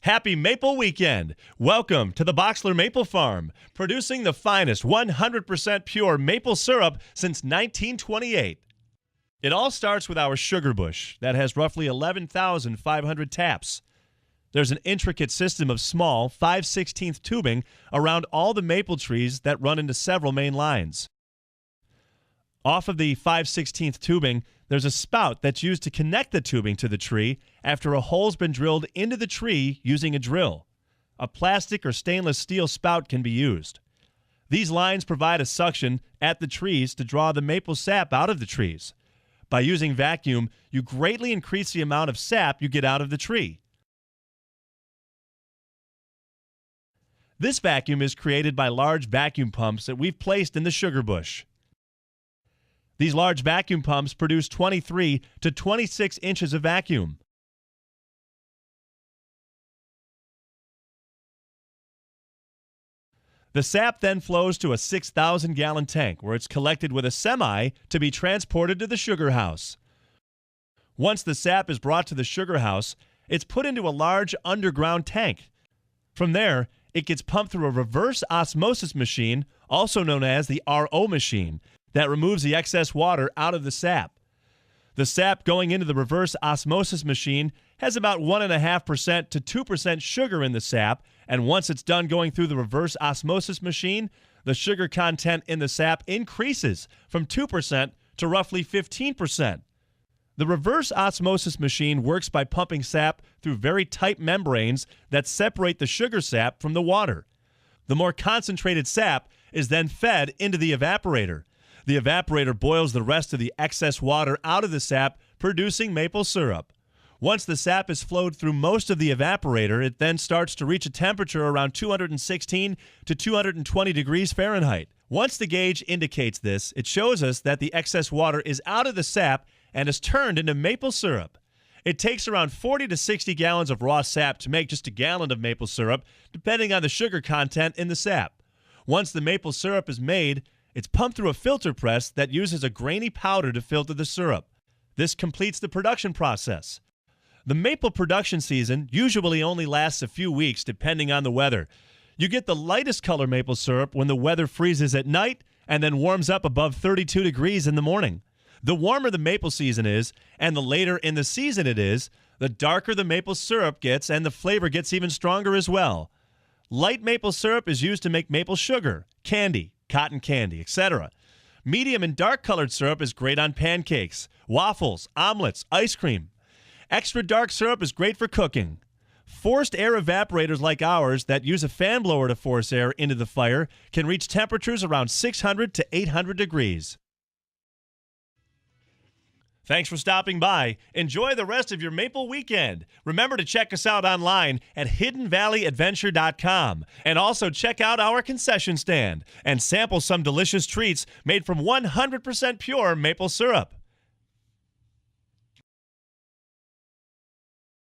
Happy Maple Weekend! Welcome to the Boxler Maple Farm, producing the finest 100% pure maple syrup since 1928. It all starts with our sugar bush that has roughly 11,500 taps. There's an intricate system of small 5/16 tubing around all the maple trees that run into several main lines. Off of the 5/16 tubing, there's a spout that's used to connect the tubing to the tree after a hole's been drilled into the tree using a drill. A plastic or stainless steel spout can be used. These lines provide a suction at the trees to draw the maple sap out of the trees. By using vacuum, you greatly increase the amount of sap you get out of the tree. This vacuum is created by large vacuum pumps that we've placed in the sugar bush. These large vacuum pumps produce 23 to 26 inches of vacuum. The sap then flows to a 6,000-gallon tank where it's collected with a semi to be transported to the sugar house. Once the sap is brought to the sugar house, it's put into a large underground tank. From there, it gets pumped through a reverse osmosis machine, also known as the RO machine, that removes the excess water out of the sap. The sap going into the reverse osmosis machine has about 1.5% to 2% sugar in the sap, and once it's done going through the reverse osmosis machine, the sugar content in the sap increases from 2% to roughly 15%. The reverse osmosis machine works by pumping sap through very tight membranes that separate the sugar sap from the water. The more concentrated sap is then fed into the evaporator. The evaporator boils the rest of the excess water out of the sap, producing maple syrup. Once the sap is flowed through most of the evaporator, it then starts to reach a temperature around 216 to 220 degrees Fahrenheit. Once the gauge indicates this, it shows us that the excess water is out of the sap and is turned into maple syrup. It takes around 40 to 60 gallons of raw sap to make just a gallon of maple syrup, depending on the sugar content in the sap. Once the maple syrup is made, it's pumped through a filter press that uses a grainy powder to filter the syrup. This completes the production process. The maple production season usually only lasts a few weeks depending on the weather. You get the lightest color maple syrup when the weather freezes at night and then warms up above 32 degrees in the morning. The warmer the maple season is and the later in the season it is, the darker the maple syrup gets and the flavor gets even stronger as well. Light maple syrup is used to make maple sugar, candy, cotton candy, etc. Medium and dark colored syrup is great on pancakes, waffles, omelets, ice cream. Extra dark syrup is great for cooking. Forced air evaporators like ours that use a fan blower to force air into the fire can reach temperatures around 600 to 800 degrees. Thanks for stopping by. Enjoy the rest of your Maple Weekend. Remember to check us out online at hiddenvalleyadventure.com and also check out our concession stand and sample some delicious treats made from 100% pure maple syrup.